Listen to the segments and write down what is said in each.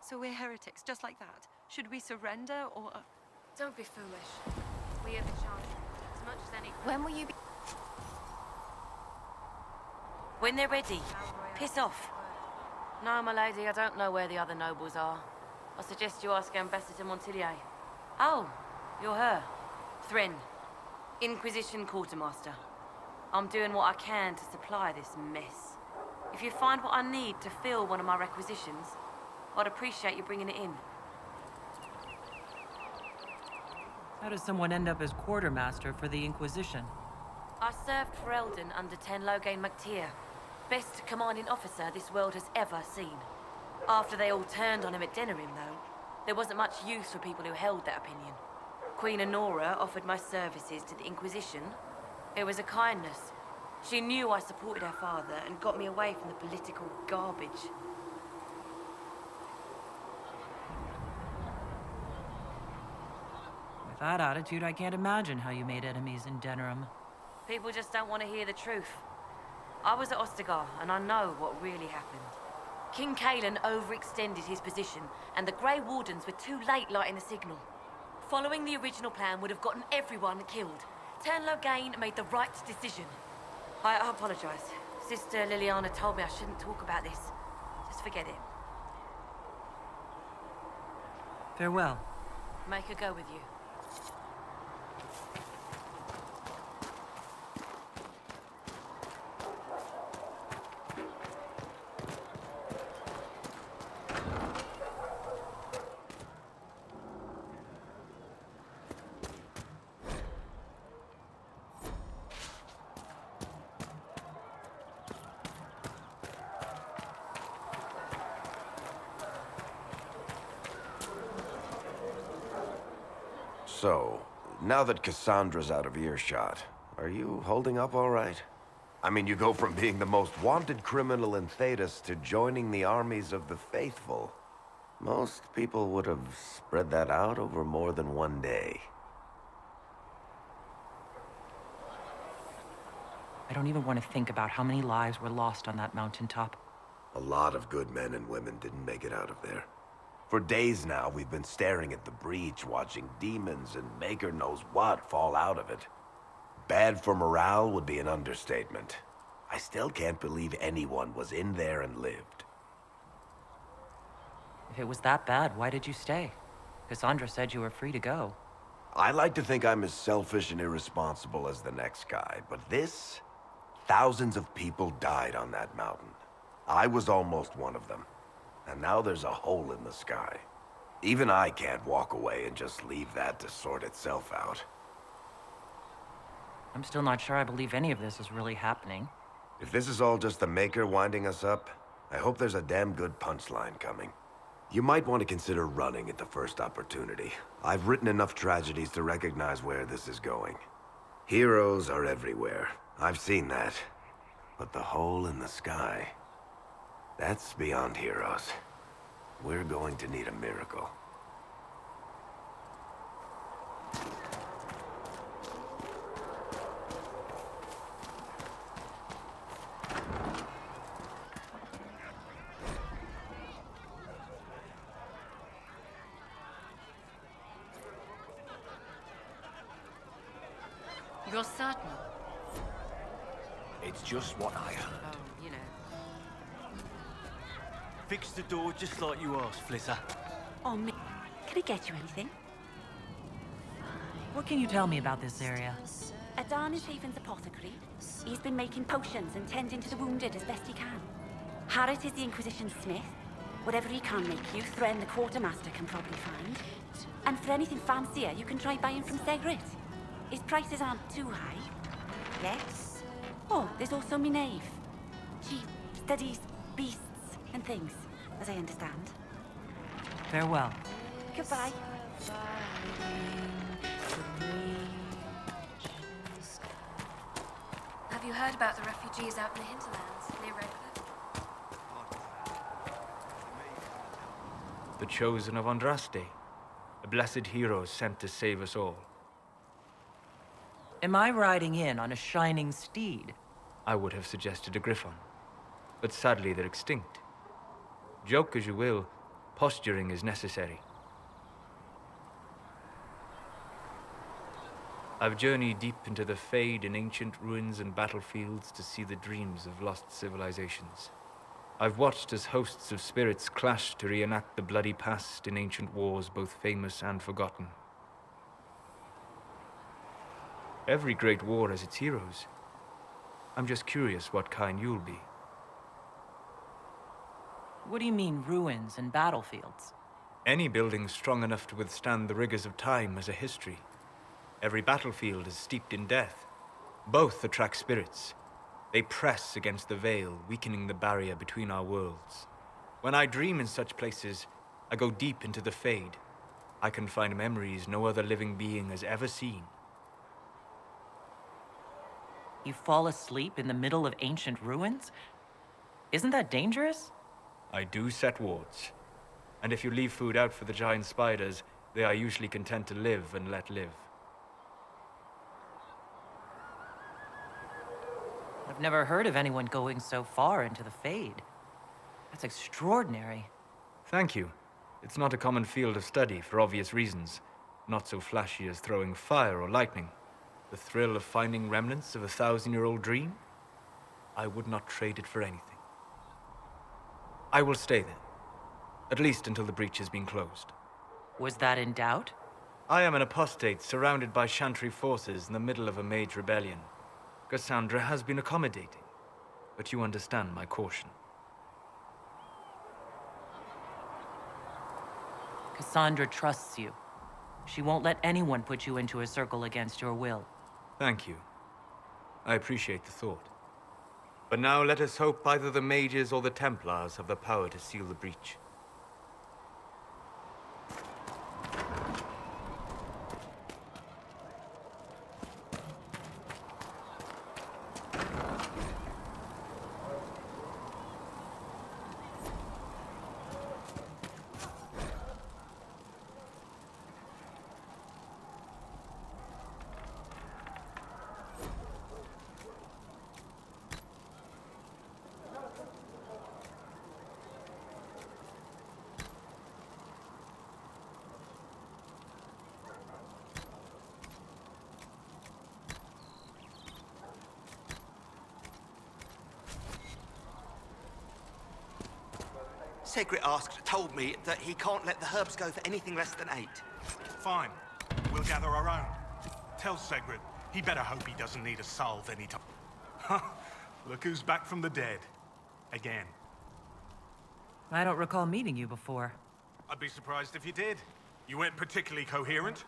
So we're heretics, just like that. Should we surrender, or... Don't be foolish. We have a chance as much as any... When will you be... When they're ready. Piss off. No, my lady, I don't know where the other nobles are. I suggest you ask Ambassador Montillier. Oh, you're her. Thren. Inquisition Quartermaster. I'm doing what I can to supply this mess. If you find what I need to fill one of my requisitions, I'd appreciate you bringing it in. How does someone end up as quartermaster for the Inquisition? I served for Eldon under Ten Loghain MacTier. Best commanding officer this world has ever seen. After they all turned on him at Denerim, though, there wasn't much use for people who held that opinion. Queen Honora offered my services to the Inquisition. It was a kindness. She knew I supported her father and got me away from the political garbage. With that attitude, I can't imagine how you made enemies in Denerim. People just don't want to hear the truth. I was at Ostagar, and I know what really happened. King Cailan overextended his position, and the Grey Wardens were too late lighting the signal. Following the original plan would have gotten everyone killed. Ten Loghain made the right decision. I apologize. Sister Liliana told me I shouldn't talk about this. Just forget it. Farewell. Make her go with you. So, now that Cassandra's out of earshot, are you holding up all right? I mean, you go from being the most wanted criminal in Thedas to joining the armies of the faithful. Most people would have spread that out over more than one day. I don't even want to think about how many lives were lost on that mountaintop. A lot of good men and women didn't make it out of there. For days now, we've been staring at the breach, watching demons and maker knows what fall out of it. Bad for morale would be an understatement. I still can't believe anyone was in there and lived. If it was that bad, why did you stay? Cassandra said you were free to go. I like to think I'm as selfish and irresponsible as the next guy, but this... Thousands of people died on that mountain. I was almost one of them. And now there's a hole in the sky. Even I can't walk away and just leave that to sort itself out. I'm still not sure I believe any of this is really happening. If this is all just the Maker winding us up, I hope there's a damn good punchline coming. You might want to consider running at the first opportunity. I've written enough tragedies to recognize where this is going. Heroes are everywhere. I've seen that. But the hole in the sky... that's beyond heroes. We're going to need a miracle. You're certain? It's just what I heard. Oh, you know. Fix the door just like you asked, Flitter. Oh, me. Can I get you anything? What can you tell me about this area? Adan is Haven's apothecary. He's been making potions and tending to the wounded as best he can. Harriet is the Inquisition smith. Whatever he can make you, Thren the quartermaster can probably find. And for anything fancier, you can try buying from Segrit. His prices aren't too high. Yes? Oh, there's also Minave. She studies beasts and things, as I understand. Farewell. Goodbye. Have you heard about the refugees out in the Hinterlands, near Redcliffe? The chosen of Andraste, a blessed hero sent to save us all. Am I riding in on a shining steed? I would have suggested a griffon, but sadly they're extinct. Joke as you will, Posturing is necessary. I've journeyed deep into the Fade in ancient ruins and battlefields to see the dreams of lost civilizations. I've watched as hosts of spirits clash to reenact the bloody past in ancient wars, both famous and forgotten. Every great war has its heroes. I'm just curious what kind you'll be. What do you mean, ruins and battlefields? Any building strong enough to withstand the rigors of time has a history. Every battlefield is steeped in death. Both attract spirits. They press against the veil, weakening the barrier between our worlds. When I dream in such places, I go deep into the Fade. I can find memories no other living being has ever seen. You fall asleep in the middle of ancient ruins? Isn't that dangerous? I do set wards. And if you leave food out for the giant spiders, they are usually content to live and let live. I've never heard of anyone going so far into the Fade. That's extraordinary. Thank you. It's not a common field of study for obvious reasons. Not so flashy as throwing fire or lightning. The thrill of finding remnants of a 1,000-year-old dream? I would not trade it for anything. I will stay there. At least until the breach has been closed. Was that in doubt? I am an apostate surrounded by Chantry forces in the middle of a mage rebellion. Cassandra has been accommodating, but you understand my caution. Cassandra trusts you. She won't let anyone put you into a circle against your will. Thank you. I appreciate the thought. But now let us hope either the mages or the Templars have the power to seal the breach. Segrit told me that he can't let the herbs go for anything less than 8. Fine. We'll gather our own. Tell Segrit he better hope he doesn't need a salve anytime. Look who's back from the dead. Again. I don't recall meeting you before. I'd be surprised if you did. You weren't particularly coherent.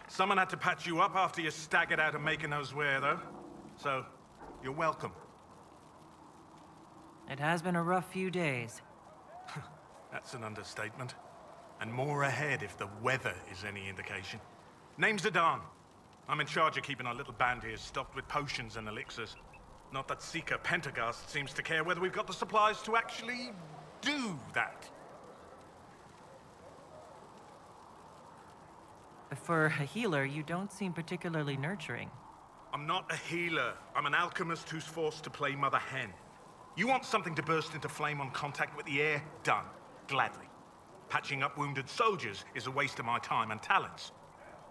Someone had to patch you up after you staggered out of making those wear, though. So, you're welcome. It has been a rough few days. That's an understatement. And more ahead if the weather is any indication. Name's Adan. I'm in charge of keeping our little band here stocked with potions and elixirs. Not that Seeker Pentagast seems to care whether we've got the supplies to actually do that. For a healer, you don't seem particularly nurturing. I'm not a healer. I'm an alchemist who's forced to play Mother Hen. You want something to burst into flame on contact with the air? Done. Gladly. Patching up wounded soldiers is a waste of my time and talents.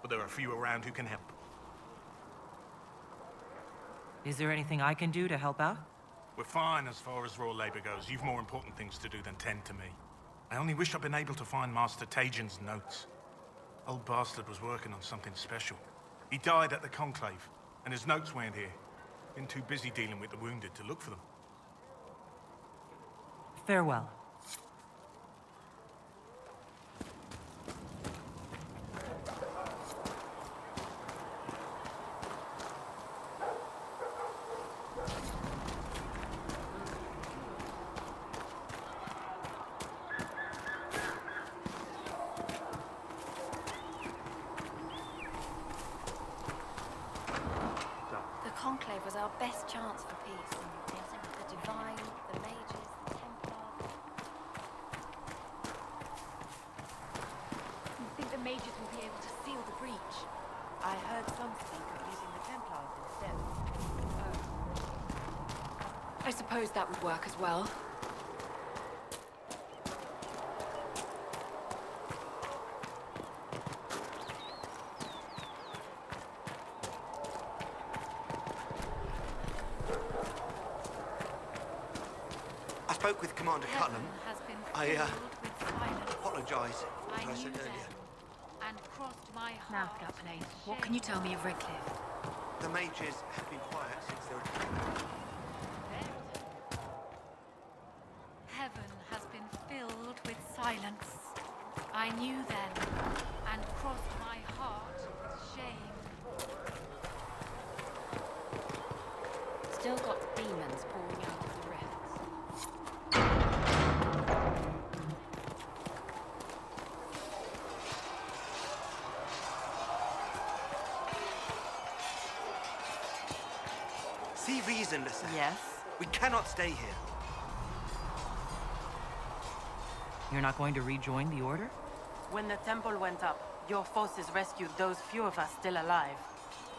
But there are a few around who can help. Is there anything I can do to help out? We're fine as far as raw labor goes. You've more important things to do than tend to me. I only wish I'd been able to find Master Tajin's notes. Old bastard was working on something special. He died at the Conclave, and his notes weren't here. Been too busy dealing with the wounded to look for them. Farewell. The Conclave was our best chance for peace. The Divine, the Mages, the Templars. You think the Mages will be able to seal the breach? I heard some speak of using the Templars instead. I suppose that would work as well. spoke with Commander Cullen. Has been I, filled with silence. apologise for I what I said knew earlier. them and crossed my Now, heart. Gutplain, what can you tell me of Redcliffe? The mages have been quiet since their attack. Heaven has been filled with silence. I knew them and crossed my heart with shame. Still got demons pouring out of the rifts. See reason, Lyssa. Yes? We cannot stay here. You're not going to rejoin the Order? When the temple went up, your forces rescued those few of us still alive.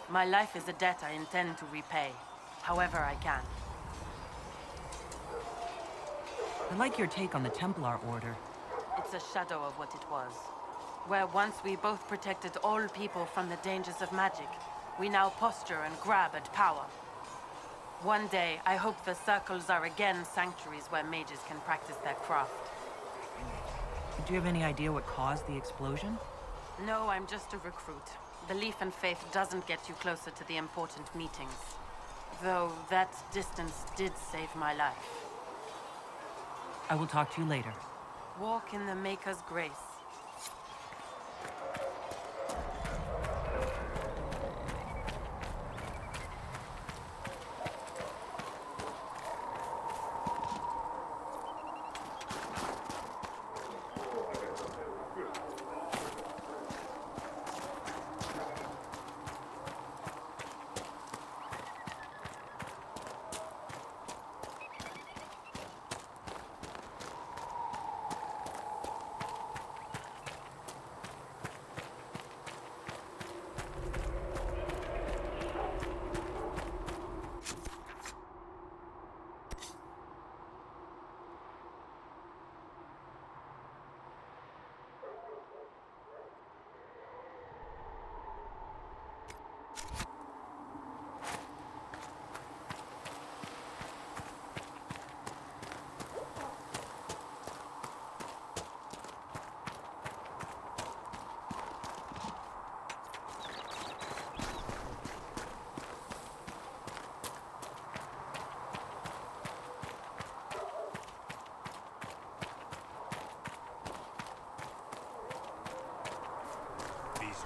My life is a debt I intend to repay, however I can. I like your take on the Templar Order. It's a shadow of what it was. Where once we both protected all people from the dangers of magic, we now posture and grab at power. One day, I hope the circles are again sanctuaries where mages can practice their craft. Do you have any idea what caused the explosion? No, I'm just a recruit. Belief and faith doesn't get you closer to the important meetings. Though that distance did save my life. I will talk to you later. Walk in the Maker's grace.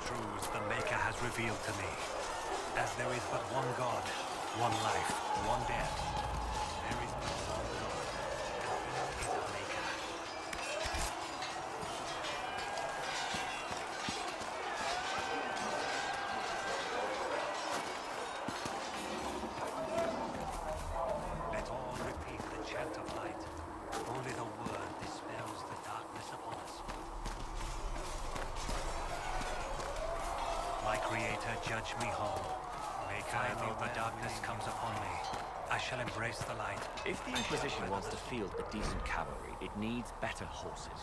Truths the Maker has revealed to me. As there is but one God, one life, one death, there is but one God, and he is a Maker. Let all repeat the chant of light. Only the word dispels the darkness upon us. My Creator, judge me whole. Though the darkness comes upon me, I shall embrace the light. If the Inquisition wants to field a decent cavalry, it needs better horses.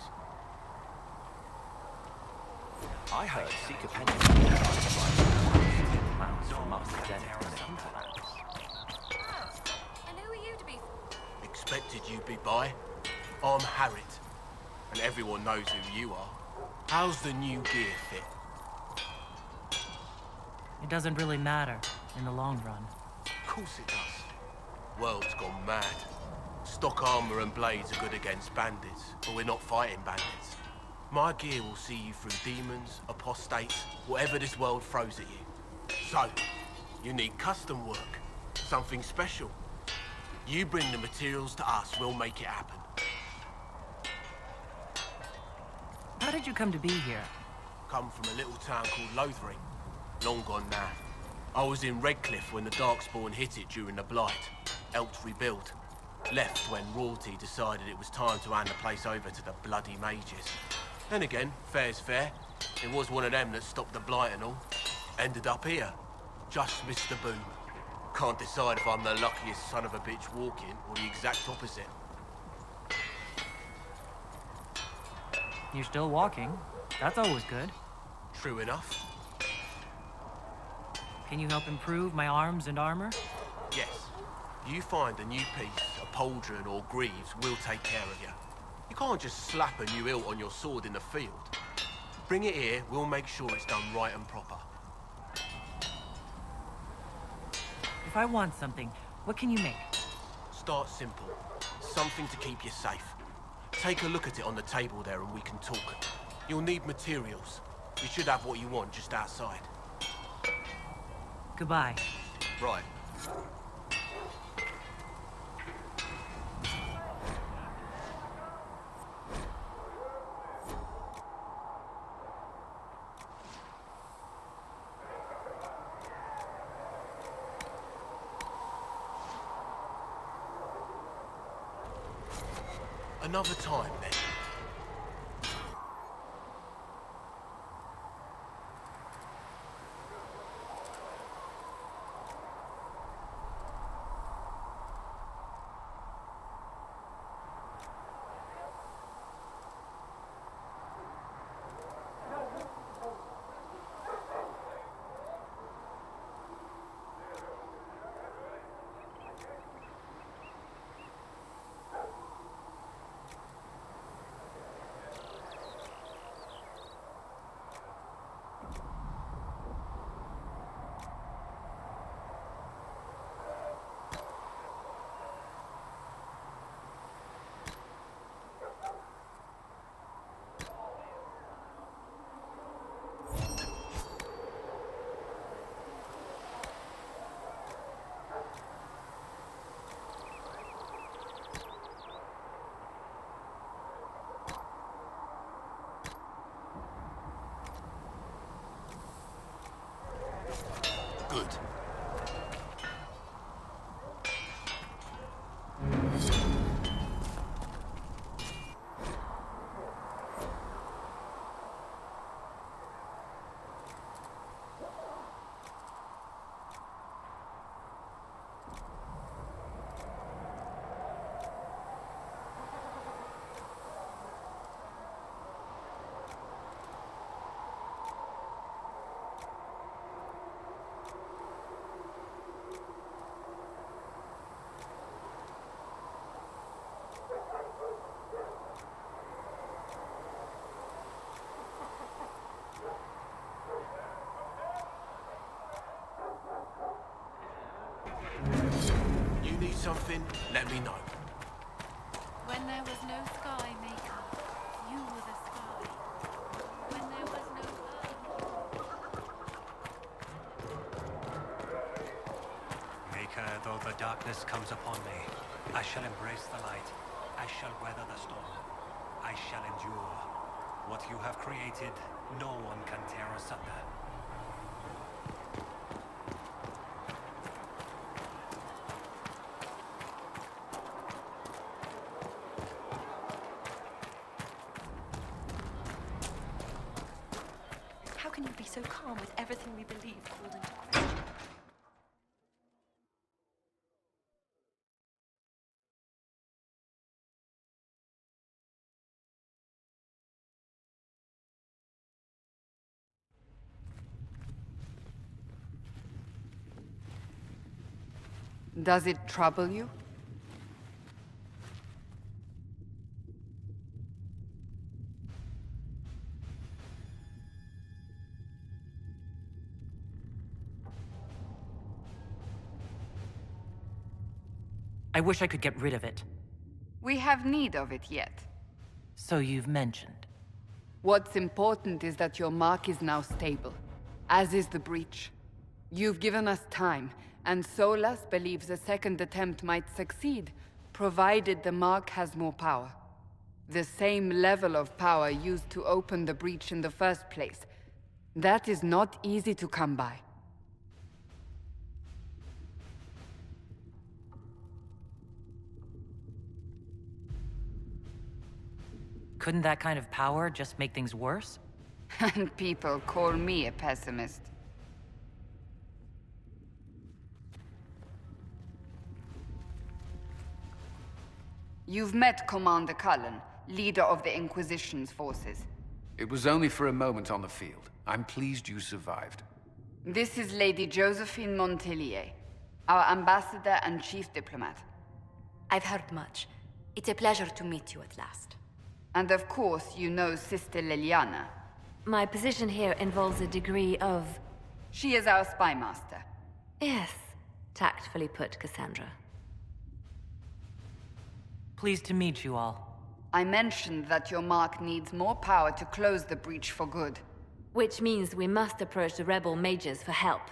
I heard Seeker Pension plans for Master Dennis in the Hinterlands. And who are you to be? Expected you'd be by. I'm Harriet, and everyone knows who you are. How's the new gear fit? It doesn't really matter in the long run. Of course it does. World's gone mad. Stock armor and blades are good against bandits, but we're not fighting bandits. My gear will see you through demons, apostates, whatever this world throws at you. So, you need custom work, something special. You bring the materials to us, we'll make it happen. How did you come to be here? Come from a little town called Lothering. Long gone now. I was in Redcliffe when the Darkspawn hit it during the Blight. Helped rebuild. Left when royalty decided it was time to hand the place over to the bloody mages. Then again, fair's fair. It was one of them that stopped the Blight and all. Ended up here. Just missed the boom. Can't decide if I'm the luckiest son of a bitch walking or the exact opposite. You're still walking. That's always good. True enough. Can you help improve my arms and armor? Yes. You find a new piece, a pauldron or greaves, we'll take care of you. You can't just slap a new hilt on your sword in the field. Bring it here, we'll make sure it's done right and proper. If I want something, what can you make? Start simple. Something to keep you safe. Take a look at it on the table there and we can talk. You'll need materials. You should have what you want just outside. Goodbye. Right. Another time, then. Good. You need something? Let me know. When there was no sky, Maker, you were the sky. When there was no Maker, though the darkness comes upon me, I shall embrace the light. I shall weather the storm. I shall endure. What you have created, no one can tear asunder. How can you be so calm with everything we believe called into question? Does it trouble you? I wish I could get rid of it. We have need of it yet. So you've mentioned. What's important is that your mark is now stable, as is the breach. You've given us time, and Solas believes a second attempt might succeed, provided the mark has more power. The same level of power used to open the breach in the first place. That is not easy to come by. Couldn't that kind of power just make things worse? And people call me a pessimist. You've met Commander Cullen, leader of the Inquisition's forces. It was only for a moment on the field. I'm pleased you survived. This is Lady Josephine Montelier. our ambassador and chief diplomat. I've heard much. It's a pleasure to meet you at last. And of course, you know Sister Liliana. My position here involves a degree of... She is our spy master. Yes, tactfully put, Cassandra. Pleased to meet you all. I mentioned that your mark needs more power to close the breach for good. Which means we must approach the rebel mages for help.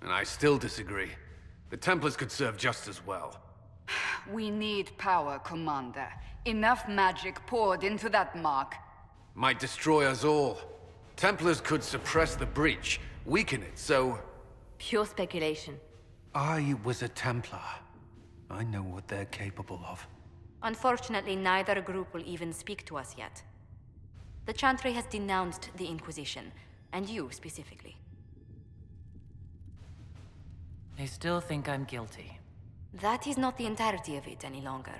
And I still disagree. The Templars could serve just as well. We need power, Commander. Enough magic poured into that mark. Might destroy us all. Templars could suppress the breach, weaken it, so... Pure speculation. I was a Templar. I know what they're capable of. Unfortunately, neither group will even speak to us yet. The Chantry has denounced the Inquisition, and you specifically. They still think I'm guilty. That is not the entirety of it any longer.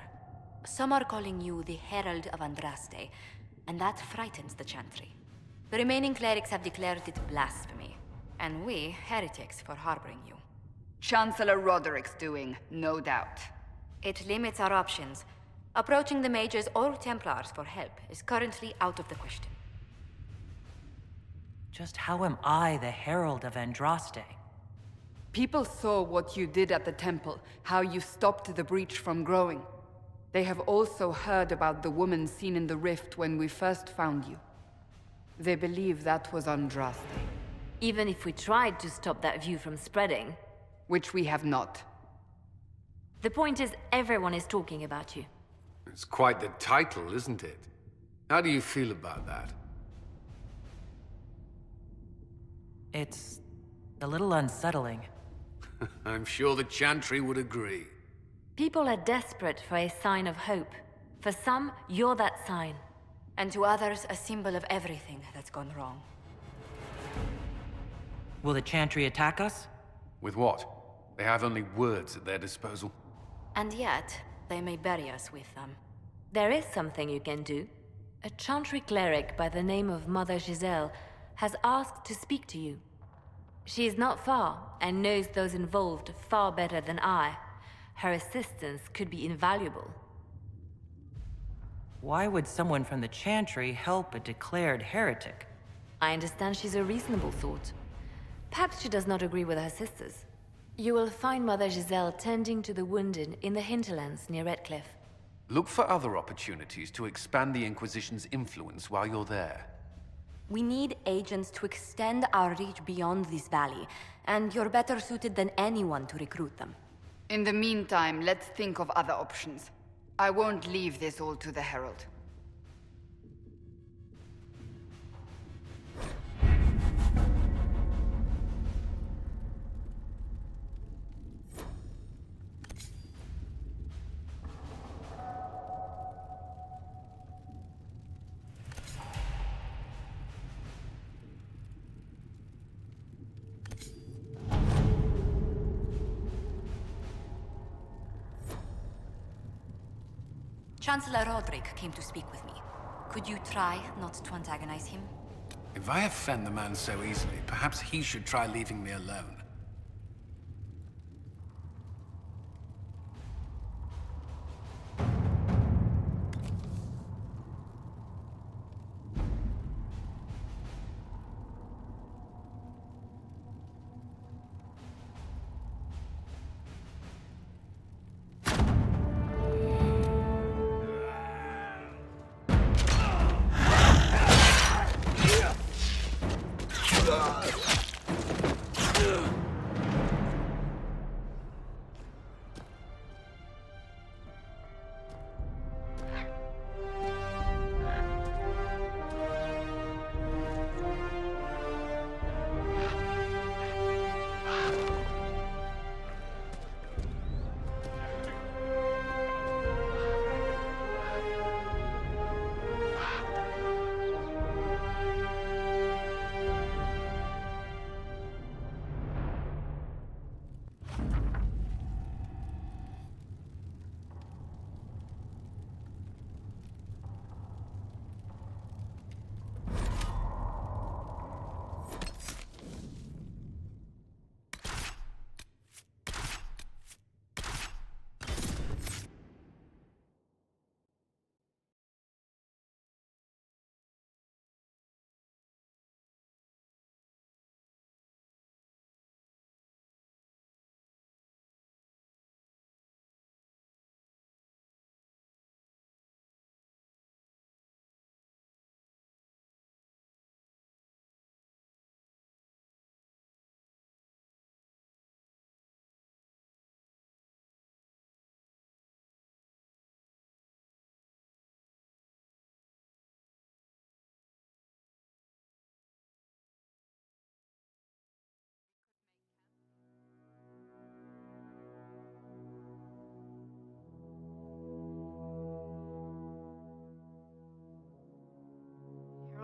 Some are calling you the Herald of Andraste, and that frightens the Chantry. The remaining clerics have declared it blasphemy, and we, heretics, for harboring you. Chancellor Roderick's doing, no doubt. It limits our options. Approaching the mages or Templars for help is currently out of the question. Just how am I the Herald of Andraste? People saw what you did at the temple, how you stopped the breach from growing. They have also heard about the woman seen in the rift when we first found you. They believe that was Andraste. Even if we tried to stop that view from spreading... Which we have not. The point is, everyone is talking about you. It's quite the title, isn't it? How do you feel about that? It's a little unsettling. I'm sure the Chantry would agree. People are desperate for a sign of hope. For some, you're that sign. And to others, a symbol of everything that's gone wrong. Will the Chantry attack us? With what? They have only words at their disposal. And yet, they may bury us with them. There is something you can do. A Chantry cleric by the name of Mother Giselle has asked to speak to you. She is not far, and knows those involved far better than I. Her assistance could be invaluable. Why would someone from the Chantry help a declared heretic? I understand she's a reasonable sort. Perhaps she does not agree with her sisters. You will find Mother Giselle tending to the wounded in the Hinterlands near Redcliffe. Look for other opportunities to expand the Inquisition's influence while you're there. We need agents to extend our reach beyond this valley, and you're better suited than anyone to recruit them. In the meantime, let's think of other options. I won't leave this all to the Herald. Chancellor Roderick came to speak with me. Could you try not to antagonize him? If I offend the man so easily, perhaps he should try leaving me alone.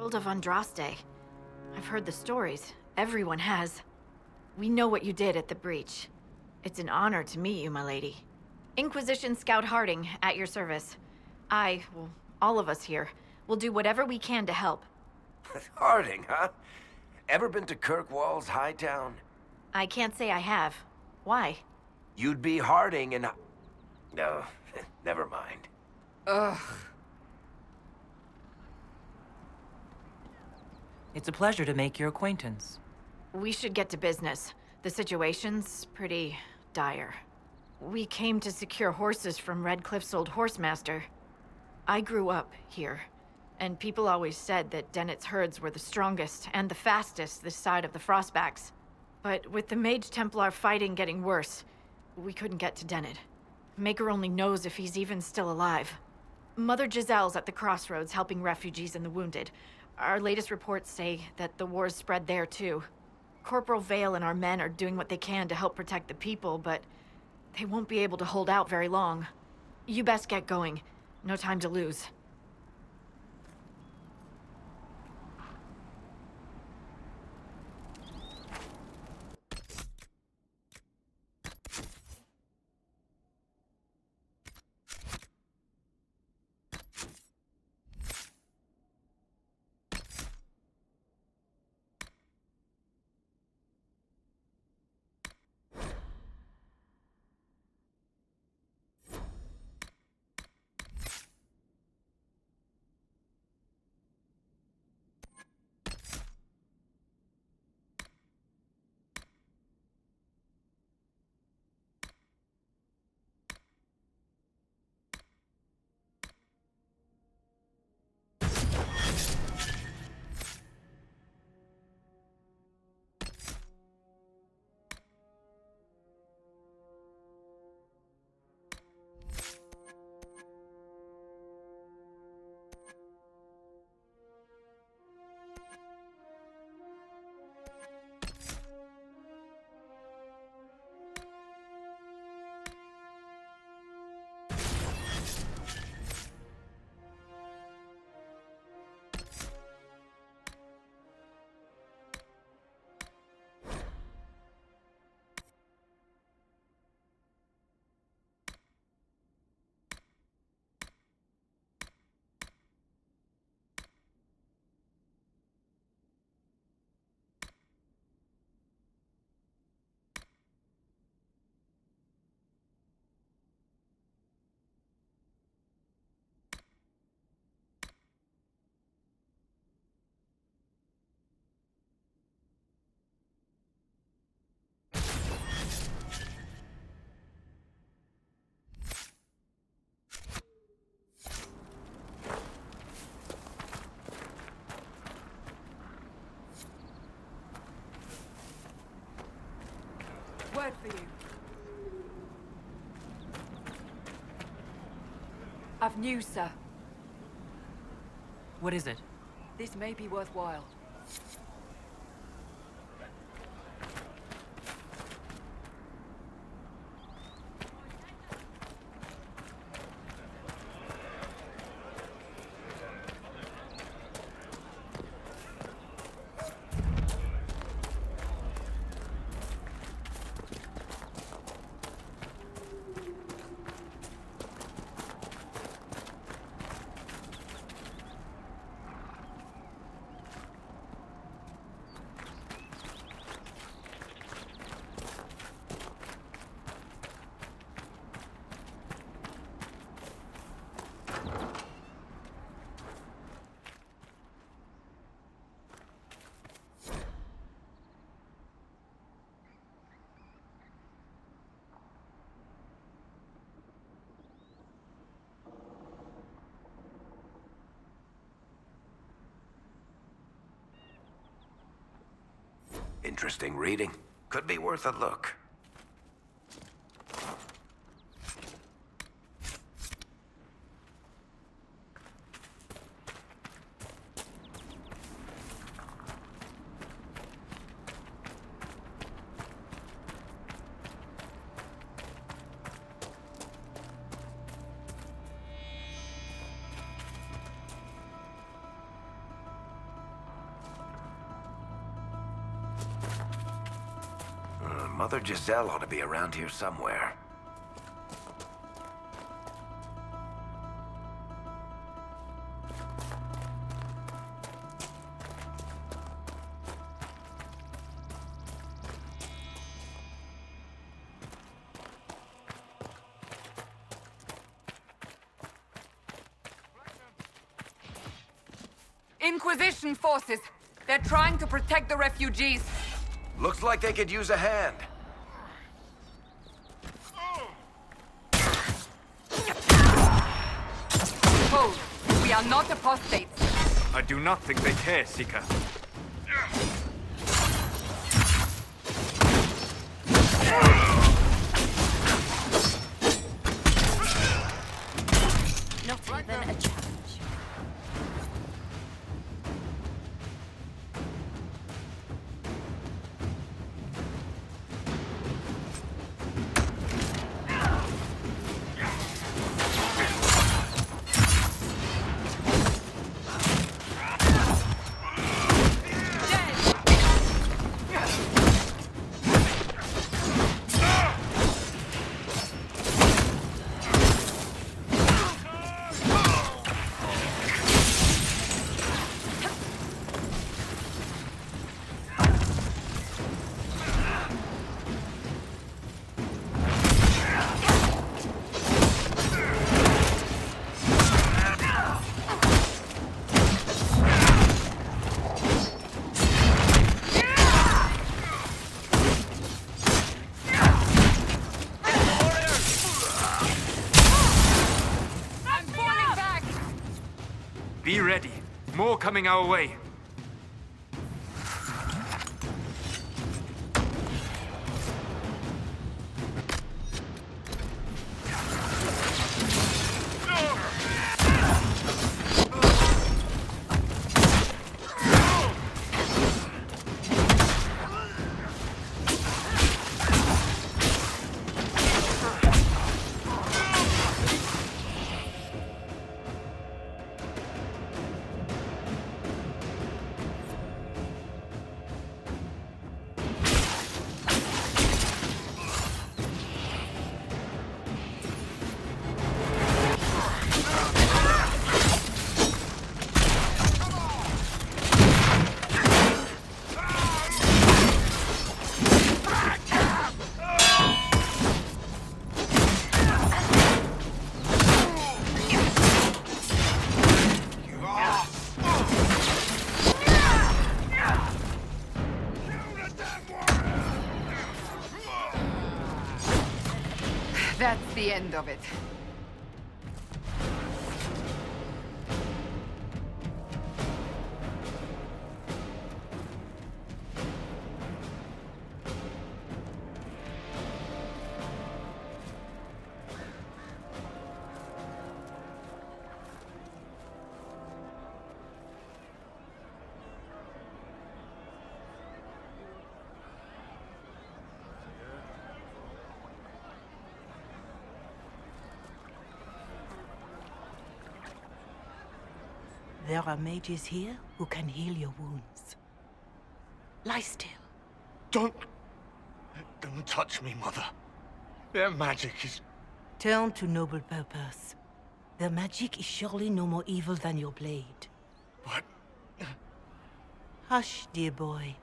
World of Andraste. I've heard the stories. Everyone has. We know what you did at the breach. It's an honor to meet you, my lady. Inquisition Scout Harding, at your service. Well, all of us here, will do whatever we can to help. Harding, huh? Ever been to Kirkwall's Hightown? I can't say I have. Why? You'd be Harding and... No, never mind. Ugh. It's a pleasure to make your acquaintance. We should get to business. The situation's pretty dire. We came to secure horses from Redcliffe's old horsemaster. I grew up here, and people always said that Dennett's herds were the strongest and the fastest this side of the Frostbacks. But with the Mage Templar fighting getting worse, we couldn't get to Dennett. Maker only knows if he's even still alive. Mother Giselle's at the crossroads helping refugees and the wounded. Our latest reports say that the war's spread there too. Corporal Vale and our men are doing what they can to help protect the people, but they won't be able to hold out very long. You best get going. No time to lose. Word for you. I've news, sir. What is it? This may be worthwhile. Interesting reading. Could be worth a look. Mother Giselle ought to be around here somewhere. Inquisition forces! They're trying to protect the refugees! Looks like they could use a hand. Hold! We are not apostates! I do not think they care, Seeker. Not even a challenge. Be ready. More coming our way. That's the end of it. There are mages here who can heal your wounds. Lie still. Don't touch me, Mother. Their magic is... Turn to noble purpose. Their magic is surely no more evil than your blade. What? Hush, dear boy.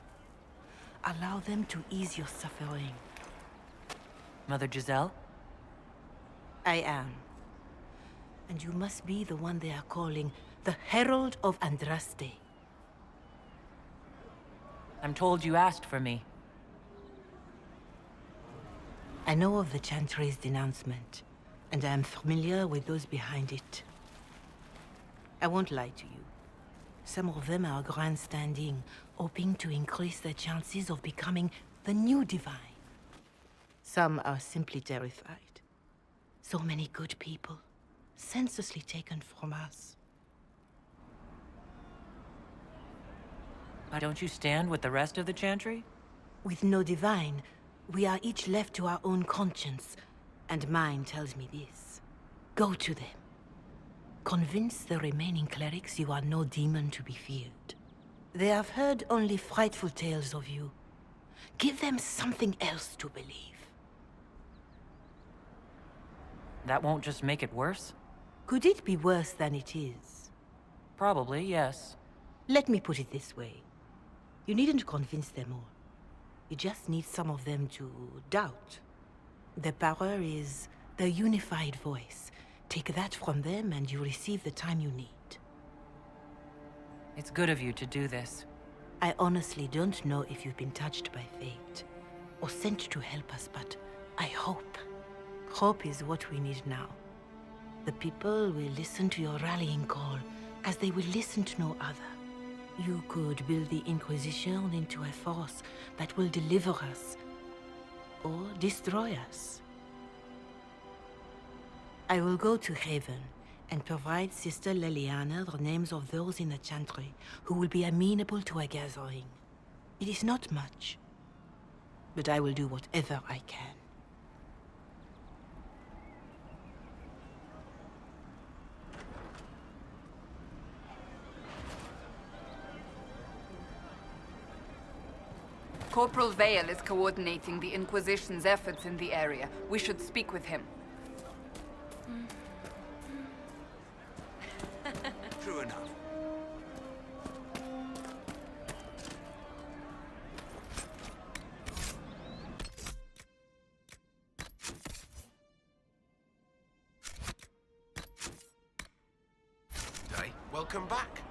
Allow them to ease your suffering. Mother Giselle? I am. And you must be the one they are calling the Herald of Andraste. I'm told you asked for me. I know of the Chantry's denouncement, and I am familiar with those behind it. I won't lie to you. Some of them are grandstanding, hoping to increase their chances of becoming the new divine. Some are simply terrified. So many good people, senselessly taken from us. Why don't you stand with the rest of the Chantry? With no divine, we are each left to our own conscience, and mine tells me this. Go to them. Convince the remaining clerics you are no demon to be feared. They have heard only frightful tales of you. Give them something else to believe. That won't just make it worse? Could it be worse than it is? Probably, yes. Let me put it this way. You needn't convince them all. You just need some of them to doubt. The power is the unified voice. Take that from them and you receive the time you need. It's good of you to do this. I honestly don't know if you've been touched by fate or sent to help us, but I hope. Hope is what we need now. The people will listen to your rallying call as they will listen to no other. You could build the Inquisition into a force that will deliver us or destroy us. I will go to Haven and provide Sister Leliana the names of those in the Chantry who will be amenable to a gathering. It is not much, but I will do whatever I can. Corporal Vale is coordinating the Inquisition's efforts in the area. We should speak with him. True enough. Hey, welcome back.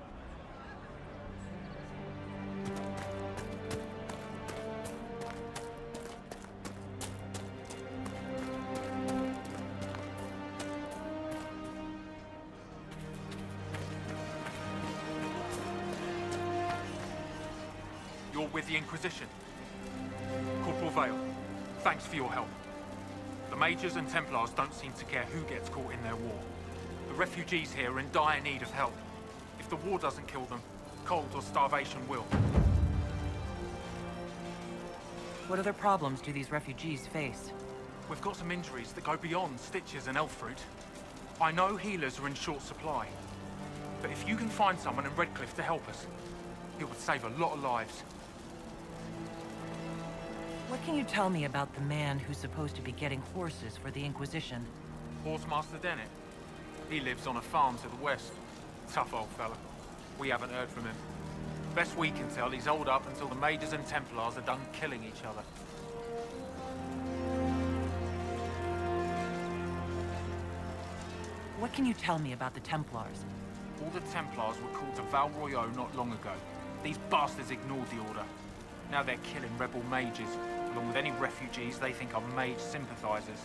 You're with the Inquisition. Corporal Vale, thanks for your help. The Majors and Templars don't seem to care who gets caught in their war. The refugees here are in dire need of help. If the war doesn't kill them, cold or starvation will. What other problems do these refugees face? We've got some injuries that go beyond stitches and elf fruit. I know healers are in short supply, but if you can find someone in Redcliffe to help us, it would save a lot of lives. What can you tell me about the man who's supposed to be getting horses for the Inquisition? Horsemaster Dennett. He lives on a farm to the west. Tough old fella. We haven't heard from him. Best we can tell, he's holed up until the Majors and Templars are done killing each other. What can you tell me about the Templars? All the Templars were called to Val Royeaux not long ago. These bastards ignored the order. Now they're killing rebel mages, along with any refugees they think are mage sympathizers.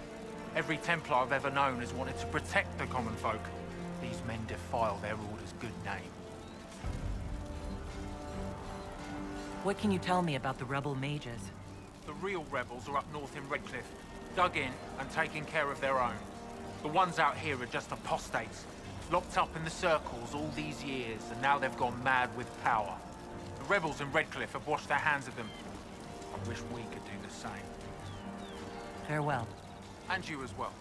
Every Templar I've ever known has wanted to protect the common folk. These men defile their order's good name. What can you tell me about the rebel mages? The real rebels are up north in Redcliffe, dug in and taking care of their own. The ones out here are just apostates, locked up in the circles all these years, and now they've gone mad with power. The rebels in Redcliffe have washed their hands of them. I wish we could do the same. Farewell. And you as well.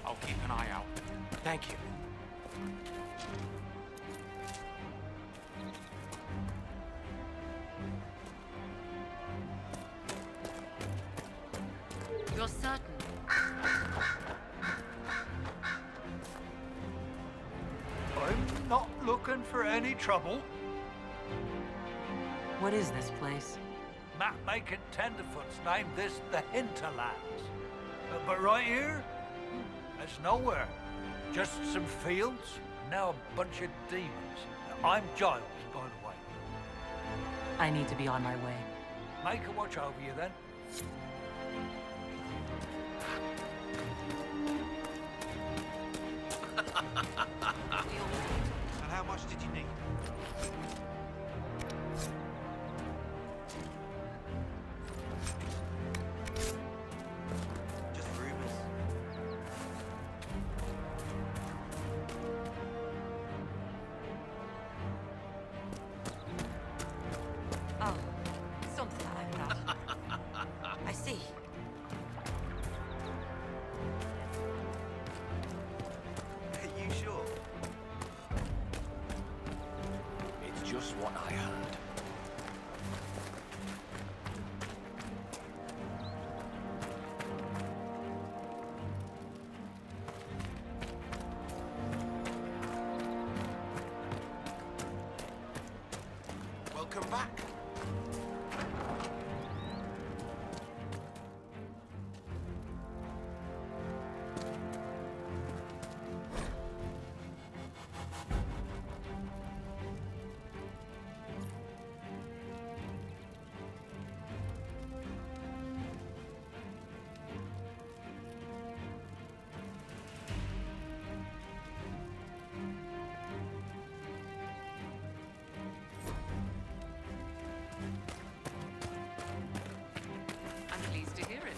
I'll keep an eye out. Thank you. You're certain? I'm not looking for any trouble. What is this place? Map-making tenderfoots named this the Hinterlands. But right here, there's nowhere. Just some fields, and now a bunch of demons. I'm Giles, by the way. I need to be on my way. Make a watch over you then. And how much did you need? Just rumors. Oh, what I heard. Welcome back. I'm pleased to hear it.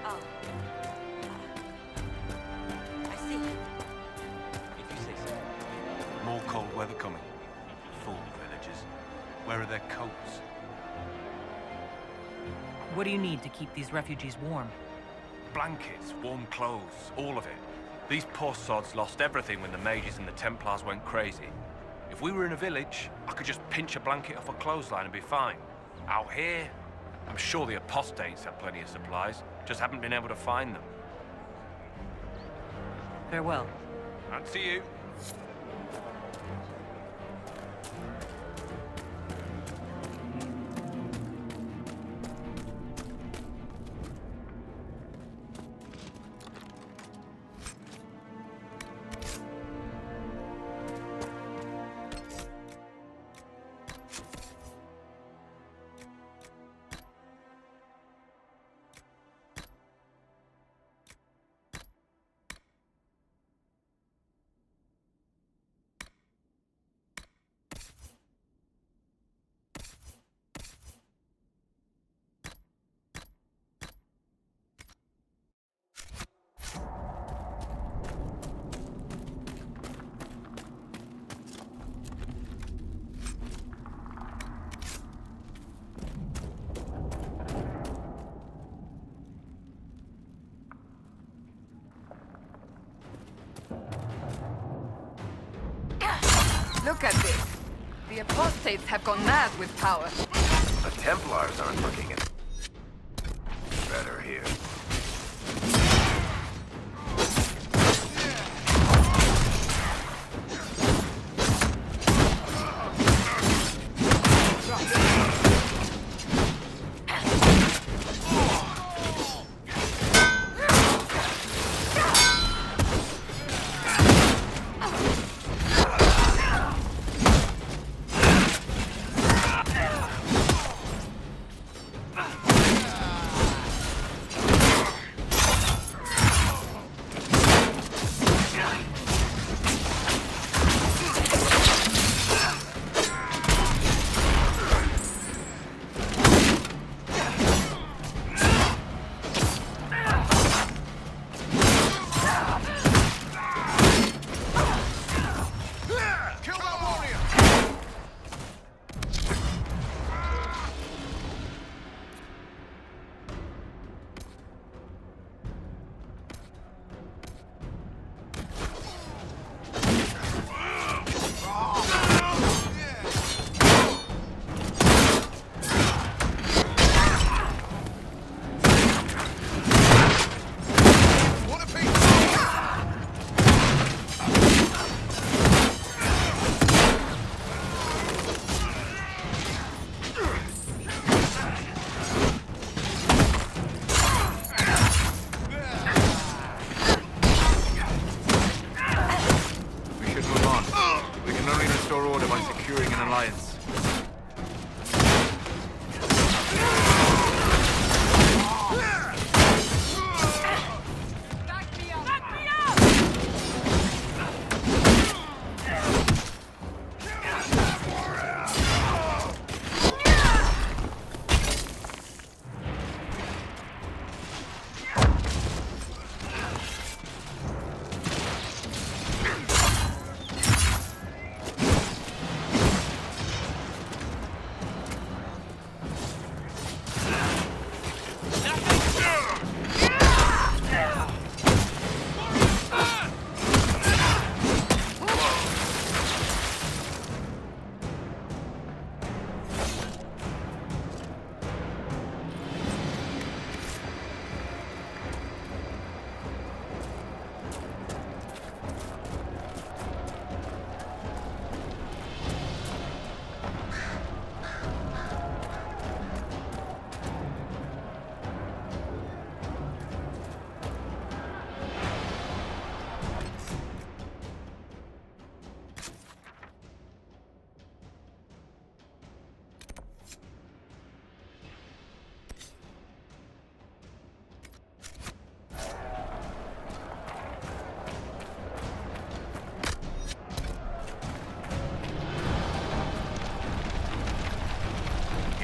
Oh. I see. If you say so. More cold weather coming. Fool villagers. Where are their coats? What do you need to keep these refugees warm? Blankets, warm clothes, all of it. These poor sods lost everything when the mages and the Templars went crazy. If we were in a village, I could just pinch a blanket off a clothesline and be fine. Out here, I'm sure the apostates have plenty of supplies, just haven't been able to find them. Farewell. And to you. Look at this. The apostates have gone mad with power. The Templars aren't looking at better here.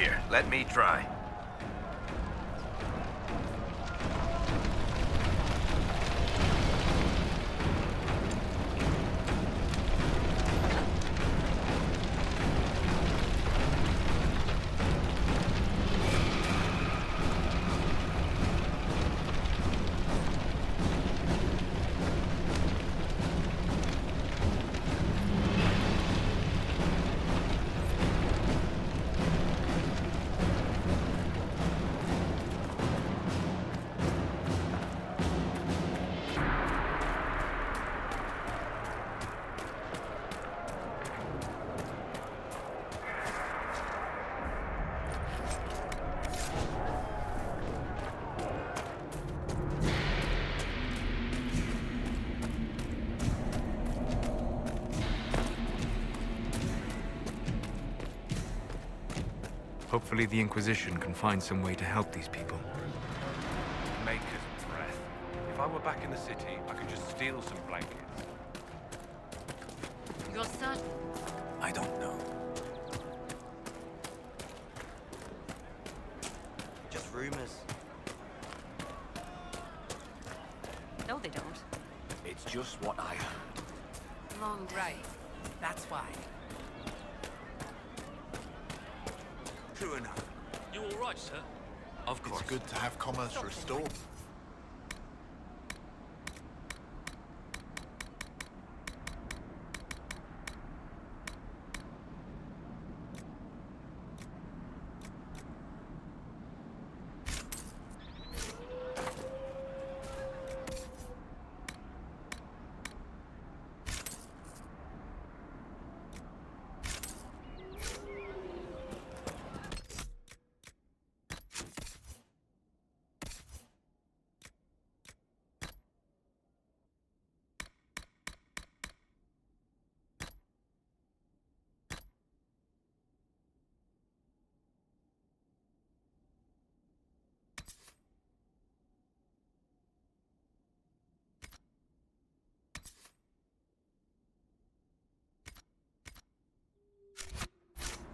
Here, let me try. Hopefully the Inquisition can find some way to help these people. Maker's breath. If I were back in the city, I could just steal some blankets. Your son? I don't know. Just rumors. No, they don't. It's just what I heard. Long day. Right. That's why. True enough. You all right, sir? Of course. It's good to have commerce restored.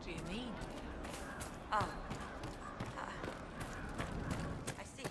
Do you mean? Oh. I see.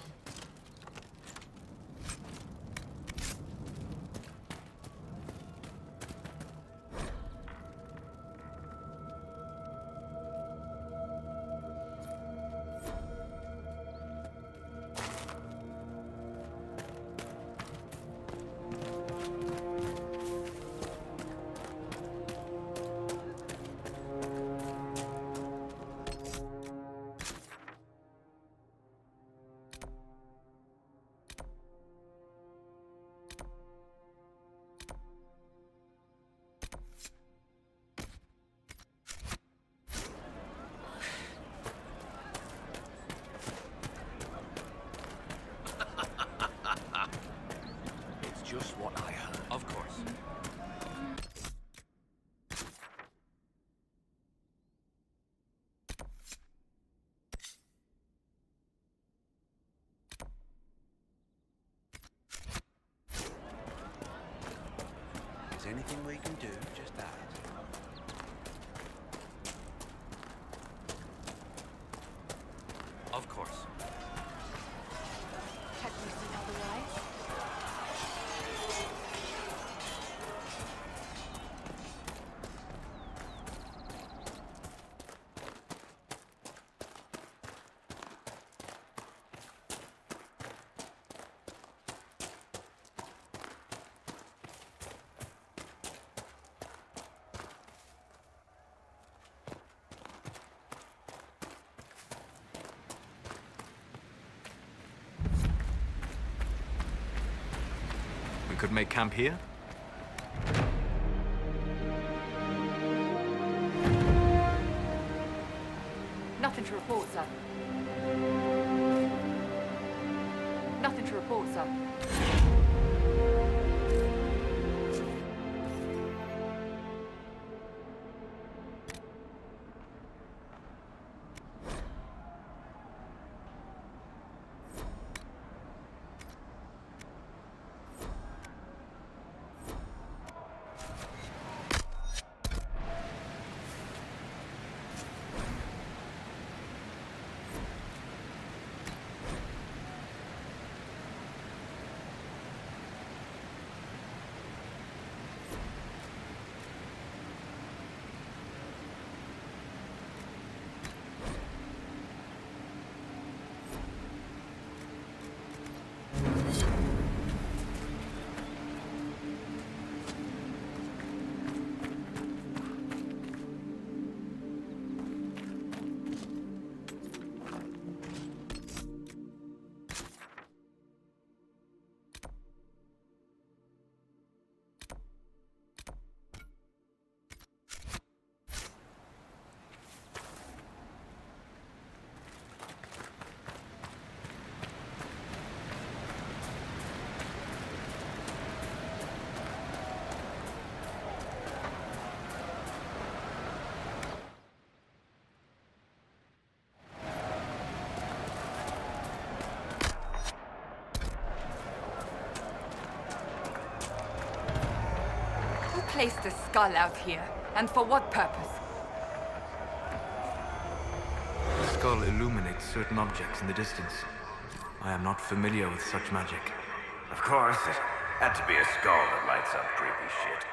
It's just what I heard. Of course. Is there anything we can do? Just that. Of course. Have you seen otherwise? We could make camp here? Nothing to report, sir. Nothing to report, sir. placed a skull out here? And for what purpose? The skull illuminates certain objects in the distance. I am not familiar with such magic. Of course, it had to be a skull that lights up creepy shit.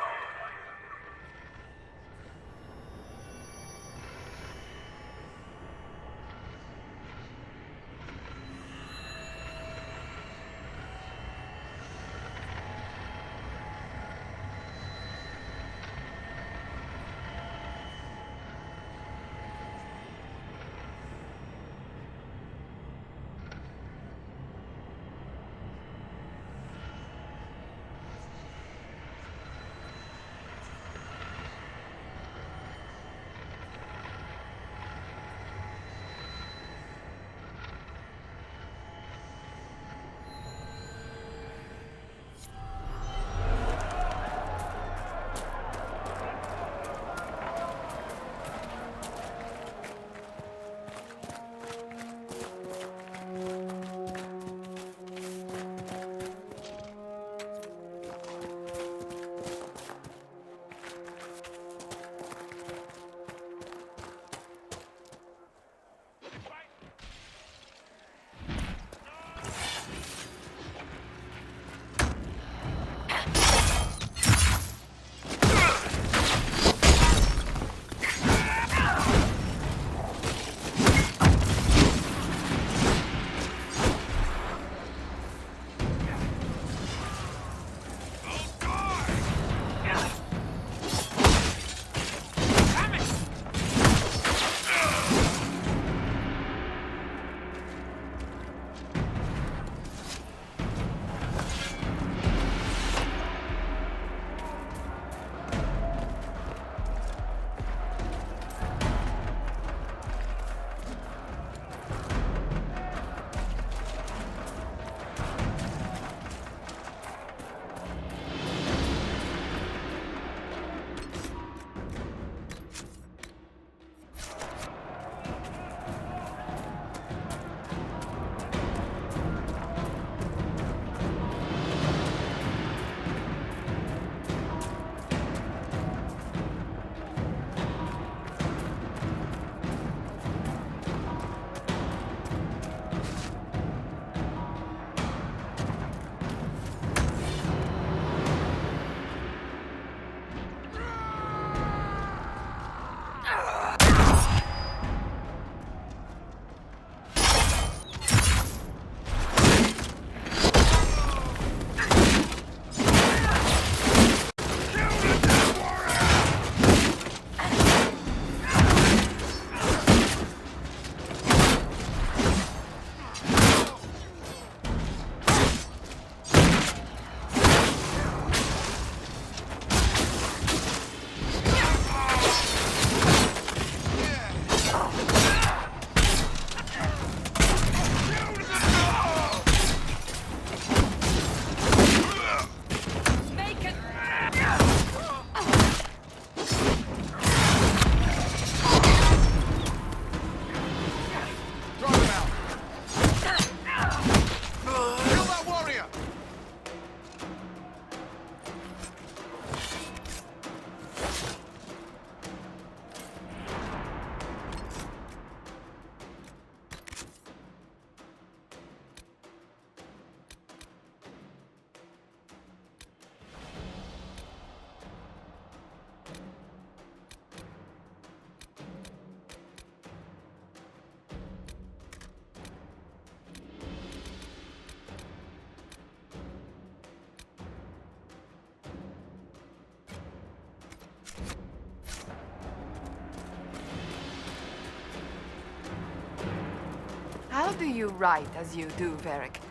How do you write as you do, Varric?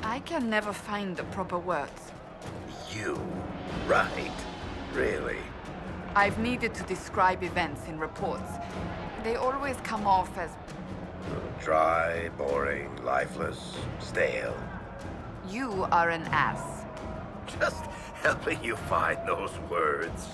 I can never find the proper words. You? Right? Really? I've needed to describe events in reports. They always come off as... Dry, boring, lifeless, stale. You are an ass. Just helping you find those words.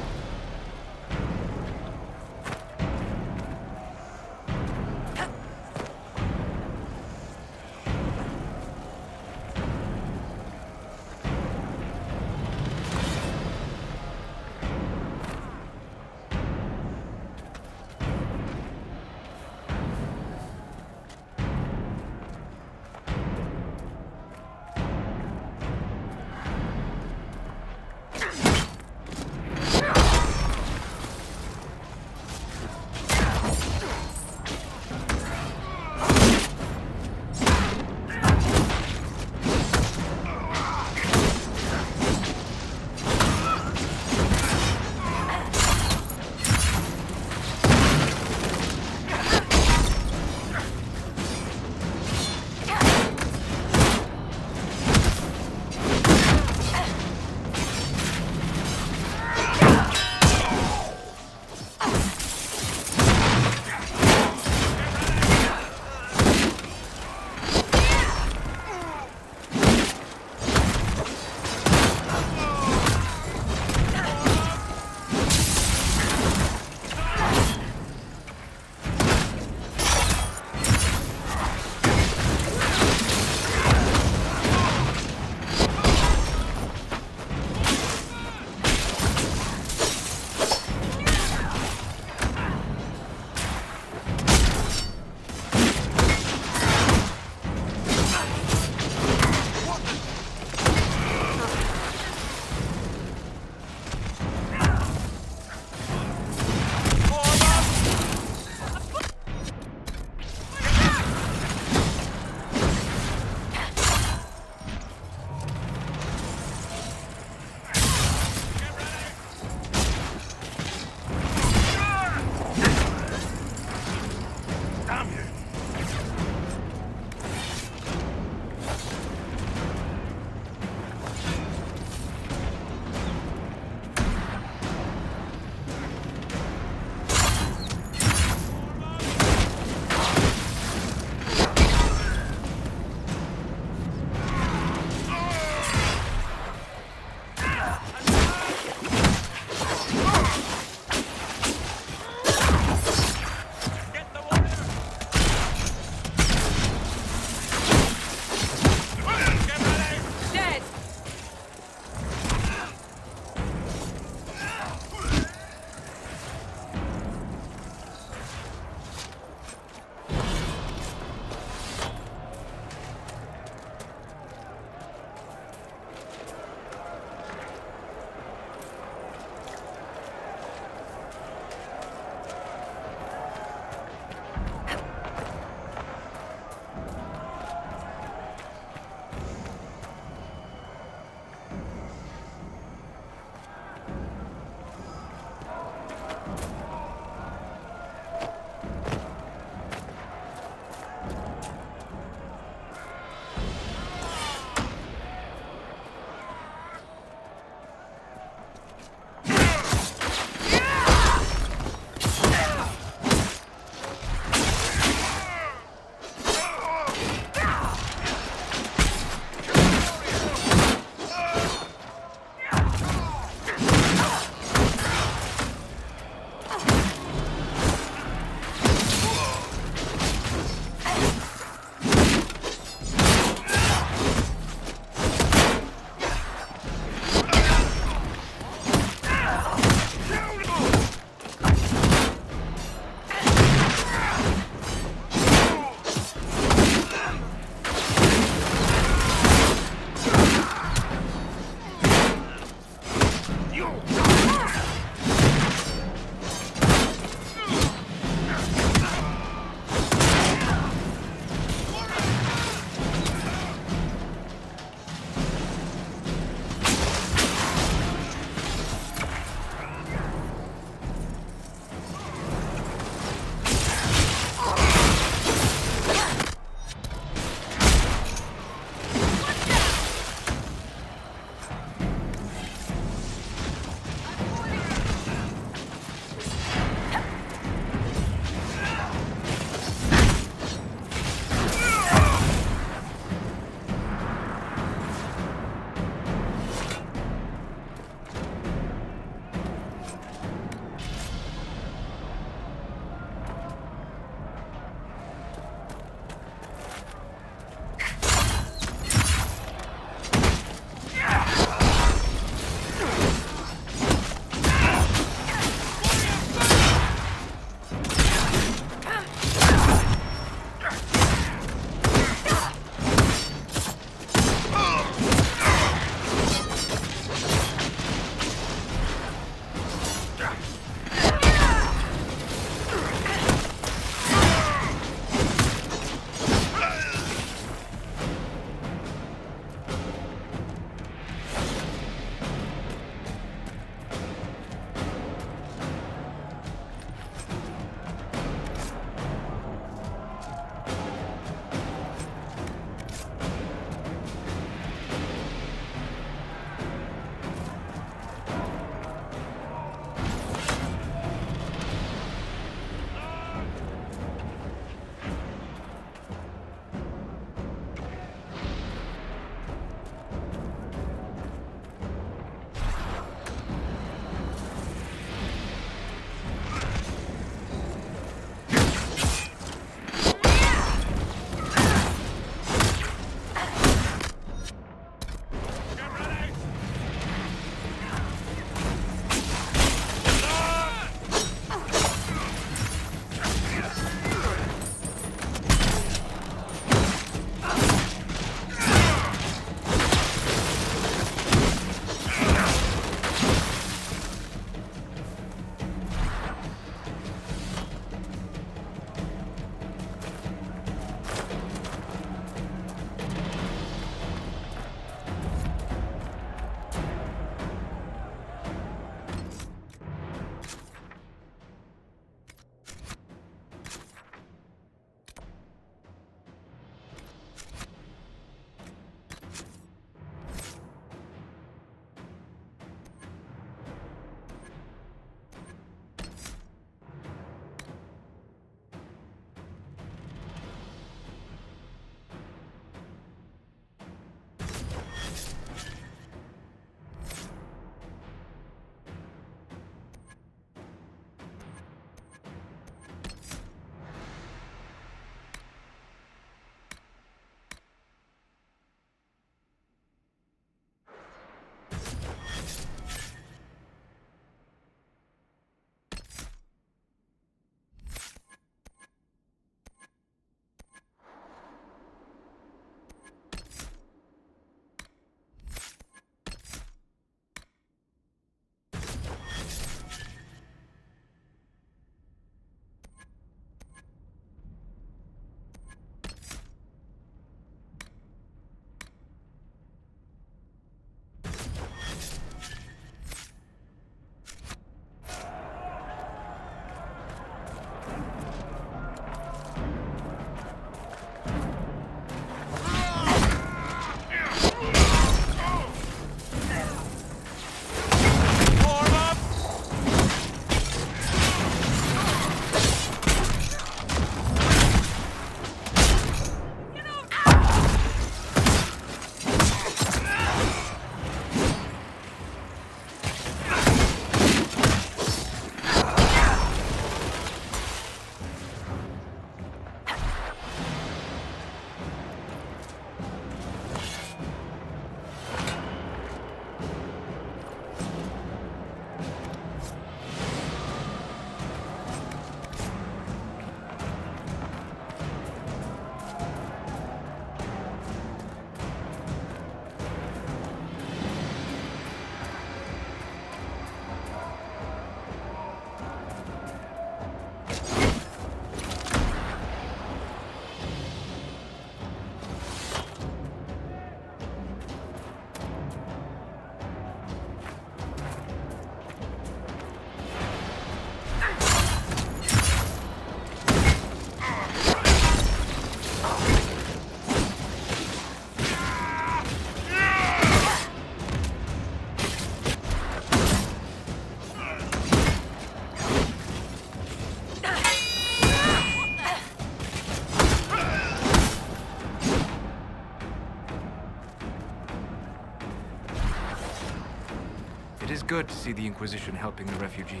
It is good to see the Inquisition helping the refugees.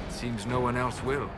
It seems no one else will.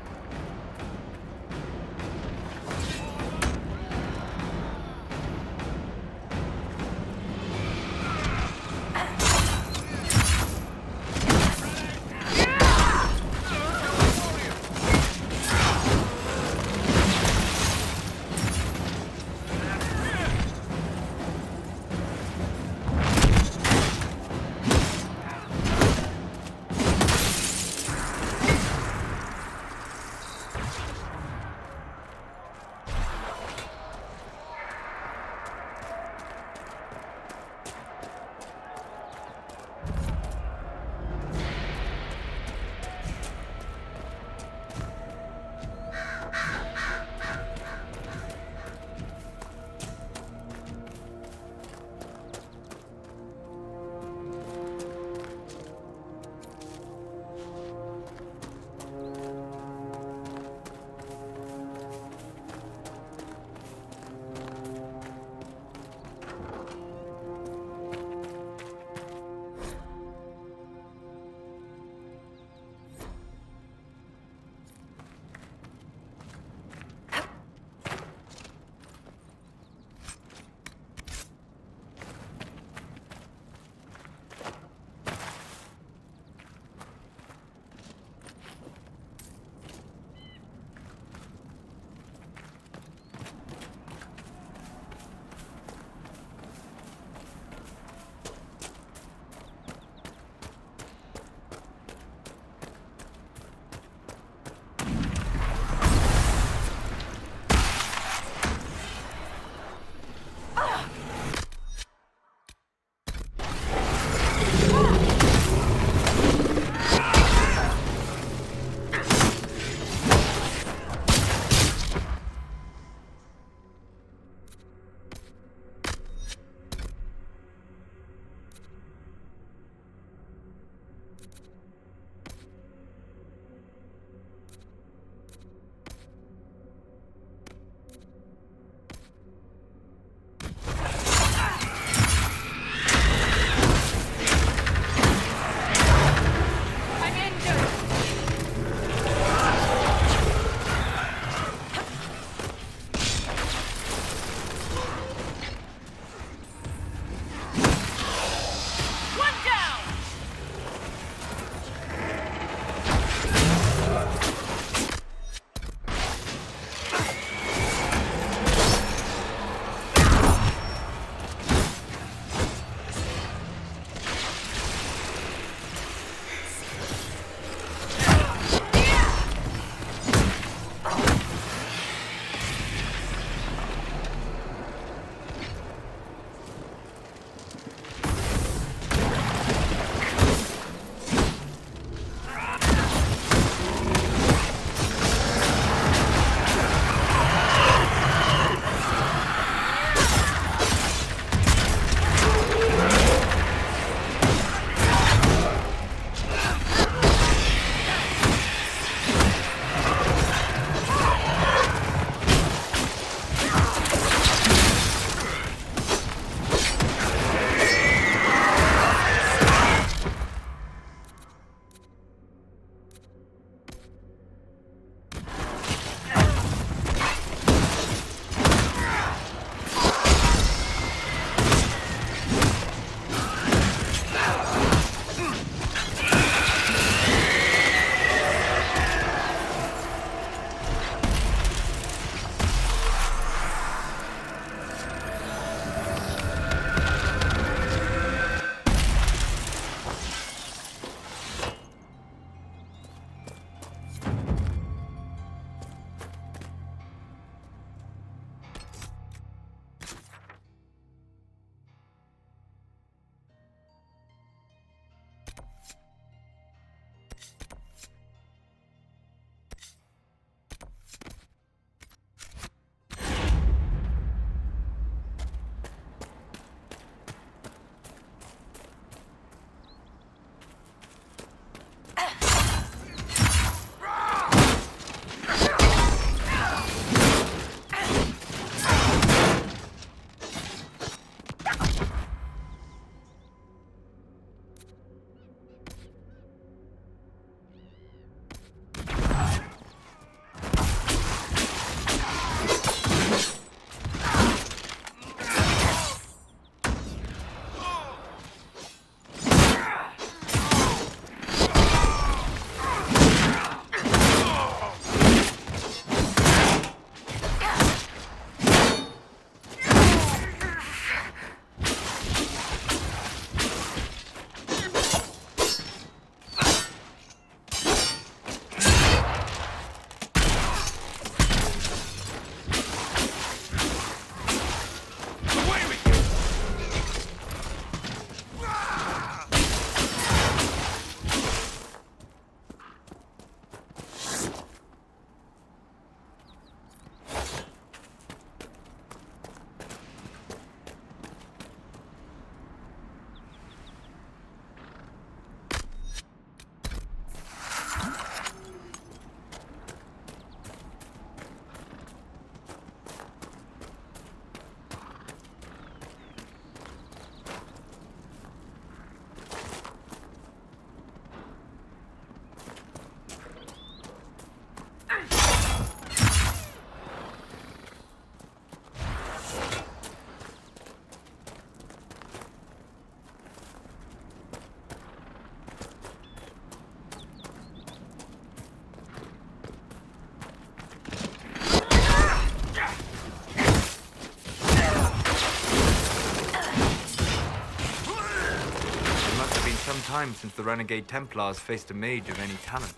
time since the renegade Templars faced a mage of any talent.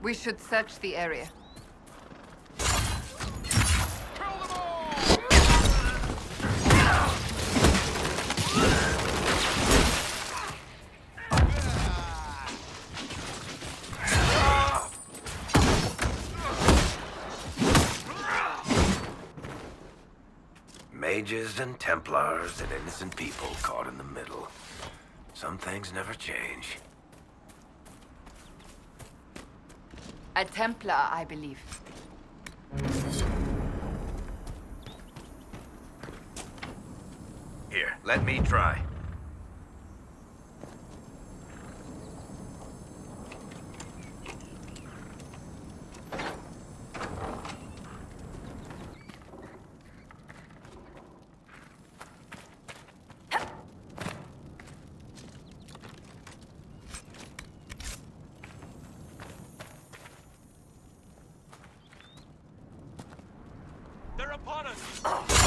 We should search the area. Mages and Templars and innocent people caught in the middle. Some things never change. A Templar, I believe. Here, let me try. They're upon us!